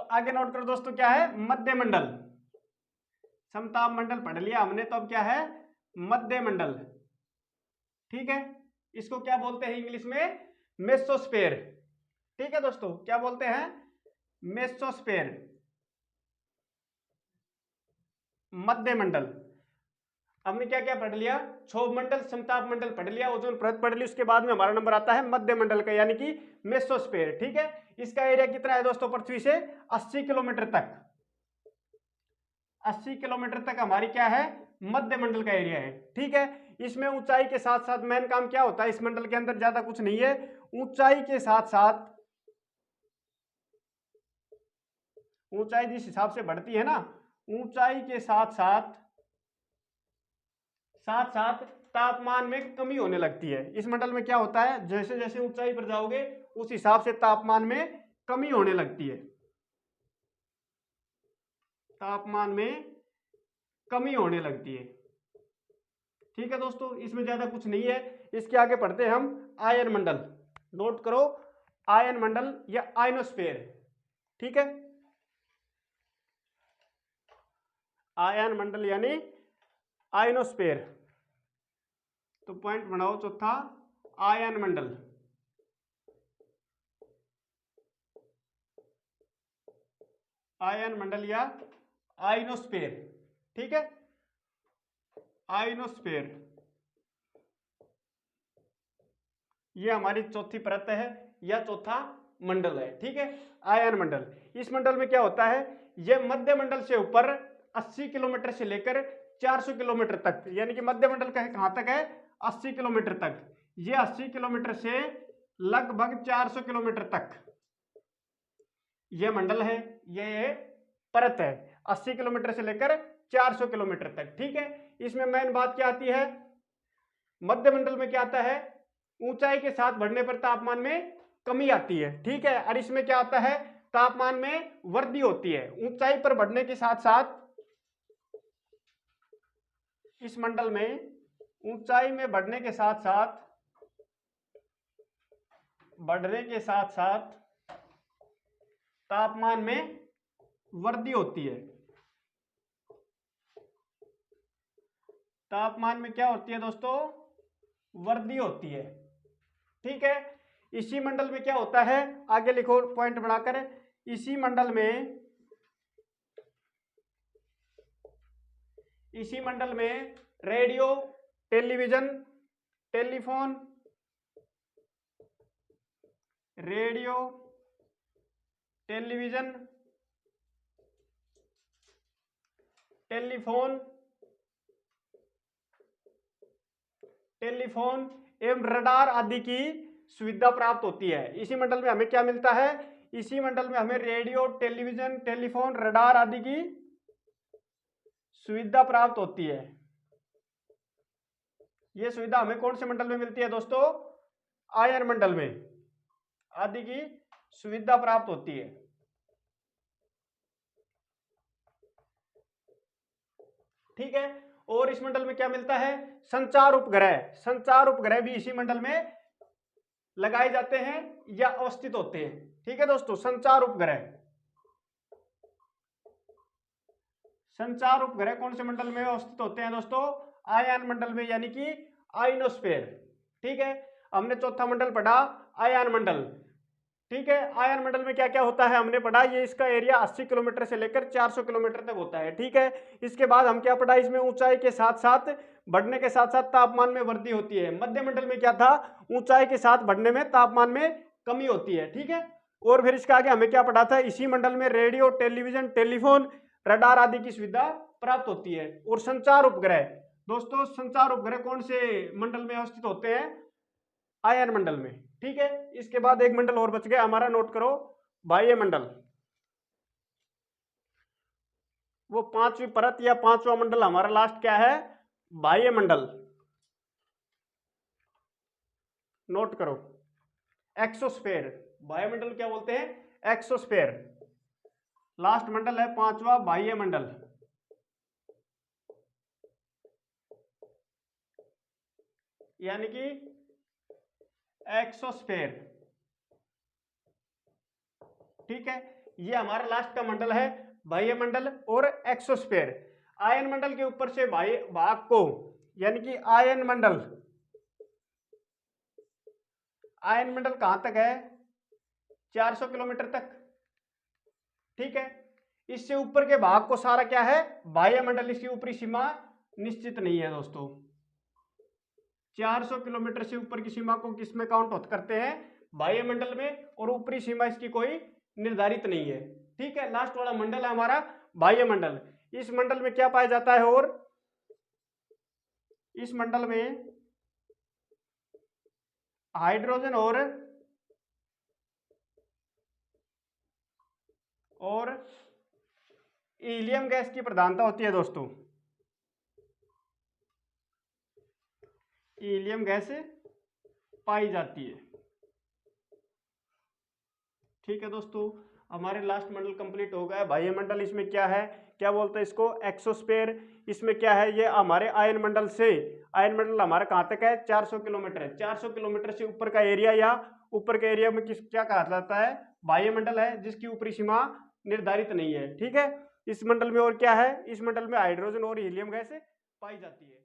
आगे नोट करो दोस्तों, क्या है? मध्य मंडल। समताप मंडल पढ़ लिया हमने, तो अब क्या है? मध्य मंडल। ठीक है, इसको क्या बोलते हैं इंग्लिश में? मेसोस्फेयर। ठीक है दोस्तों, क्या बोलते हैं? मेसोस्फेयर, मध्य मंडल। हमने क्या क्या पढ़ लिया? क्षोभ मंडल, समताप मंडल पढ़ लिया, ओजोन परत पढ़ ली, उसके बाद में हमारा नंबर आता है मध्य मंडल का, यानी कि मेसोस्फेयर। ठीक है, इसका एरिया कितना है दोस्तों पृथ्वी से? 80 किलोमीटर तक। 80 किलोमीटर तक हमारी क्या है? मध्य मंडल का एरिया है। ठीक है, इसमें ऊंचाई के साथ साथ मेन काम क्या होता है? इस मंडल के अंदर ज्यादा कुछ नहीं है, ऊंचाई के साथ साथ, ऊंचाई जिस हिसाब से बढ़ती है ना, ऊंचाई के साथ साथ साथ साथ तापमान में कमी होने लगती है। इस मंडल में क्या होता है? जैसे जैसे ऊंचाई पर जाओगे उस हिसाब से तापमान में कमी होने लगती है, तापमान में कमी होने लगती है। ठीक है दोस्तों, इसमें ज्यादा कुछ नहीं है। इसके आगे पढ़ते हैं हम आयन मंडल। नोट करो, आयन मंडल या आयनोस्फेयर। ठीक है, आयन मंडल यानी आयनोस्फेयर। तो पॉइंट बनाओ चौथा, आयन मंडल। आयन मंडल या आयनोस्फेयर। ठीक है, आयनोस्फेयर, ये हमारी चौथी परत है या चौथा मंडल है। ठीक है, आयन मंडल। इस मंडल में क्या होता है? यह मध्य मंडल से ऊपर 80 किलोमीटर से लेकर 400 किलोमीटर तक, यानी कि मध्य मंडल का कहां तक है? 80 किलोमीटर तक। ये 80 किलोमीटर से लगभग 400 किलोमीटर तक ये मंडल है, ये परत है, 80 किलोमीटर से लेकर 400 किलोमीटर तक। ठीक है, इसमें मेन बात क्या आती है? मध्य मंडल में क्या आता है? ऊंचाई के साथ बढ़ने पर तापमान में कमी आती है। ठीक है, और इसमें क्या आता है? तापमान में वृद्धि होती है। ऊंचाई पर बढ़ने के साथ साथ इस मंडल में ऊंचाई में बढ़ने के साथ साथ तापमान में वृद्धि होती है। तापमान में क्या होती है दोस्तों? वृद्धि होती है। ठीक है, इसी मंडल में क्या होता है? आगे लिखो पॉइंट बनाकर, इसी मंडल में radio, television, telephone, radio, television, telephone एवं रडार आदि की सुविधा प्राप्त होती है। इसी मंडल में हमें क्या मिलता है? इसी मंडल में हमें रेडियो, टेलीविजन, टेलीफोन, रडार आदि की सुविधा प्राप्त होती है। यह सुविधा हमें कौन से मंडल में मिलती है दोस्तों? आयन मंडल में आदि की सुविधा प्राप्त होती है। ठीक है, और इस मंडल में क्या मिलता है? संचार उपग्रह। संचार उपग्रह भी इसी मंडल में लगाए जाते हैं या अवस्थित होते हैं। ठीक है दोस्तों, संचार उपग्रह, संचार उपग्रह कौन से मंडल में अवस्थित होते हैं दोस्तों? आयन मंडल में, यानी कि आयनोस्फेयर। ठीक है, हमने चौथा मंडल पढ़ा आयन मंडल। ठीक है, आयन मंडल में क्या क्या होता है हमने पढ़ा, ये इसका एरिया 80 किलोमीटर से लेकर 400 किलोमीटर तक होता है। ठीक है, इसके बाद हम क्या पढ़ा? इसमें ऊंचाई के साथ साथ बढ़ने के साथ साथ तापमान में वृद्धि होती है। मध्य मंडल में क्या था? ऊंचाई के साथ बढ़ने में तापमान में कमी होती है। ठीक है, और फिर इसके आगे हमें क्या पढ़ा था? इसी मंडल में रेडियो, टेलीविजन, टेलीफोन, रडार आदि की सुविधा प्राप्त होती है। और संचार उपग्रह दोस्तों, संचार उपग्रह कौन से मंडल में अवस्थित होते हैं? आयन मंडल में। ठीक है, इसके बाद एक मंडल और बच गया हमारा, नोट करो, बाह्य मंडल। वो पांचवी परत या पांचवा मंडल हमारा लास्ट क्या है? बाह्य मंडल। नोट करो, एक्सोस्फेयर। बाह्यमंडल क्या बोलते हैं? एक्सोस्फेयर। लास्ट मंडल है पांचवा, बाह्य मंडल। यानी कि एक्सोस्फेयर। ठीक है, ये हमारा लास्ट का मंडल है बाह्य मंडल और एक्सोस्फीयर। आयन मंडल के ऊपर से बाह्य भाग को यानी कि आयन मंडल कहां तक है 400 किलोमीटर तक, ठीक है। इससे ऊपर के भाग को सारा क्या है बाह्य मंडल, इसकी ऊपरी सीमा निश्चित नहीं है दोस्तों। 400 किलोमीटर से ऊपर की सीमा को किसमें काउंट करते हैं बाह्य मंडल में, और ऊपरी सीमा इसकी कोई निर्धारित नहीं है, ठीक है। लास्ट वाला मंडल है हमारा बाह्य मंडल। इस मंडल में क्या पाया जाता है, और इस मंडल में हाइड्रोजन और हीलियम गैस की प्रधानता होती है दोस्तों। हीलियम गैस पाई जाती है, ठीक है दोस्तों। हमारे लास्ट मंडल कंप्लीट हो गया बाह्य मंडल। इसमें क्या है, क्या बोलते हैं इसको एक्सोस्फीयर। इसमें क्या है, ये हमारे आयन मंडल से, आयन मंडल हमारा कहाँ तक है 400 किलोमीटर है। 400 किलोमीटर से ऊपर का एरिया या ऊपर के एरिया में किस क्या कहा जाता है बाह्य मंडल है, जिसकी ऊपरी सीमा निर्धारित नहीं है, ठीक है। इस मंडल में और क्या है, इस मंडल में हाइड्रोजन और हीलियम गैस पाई जाती है।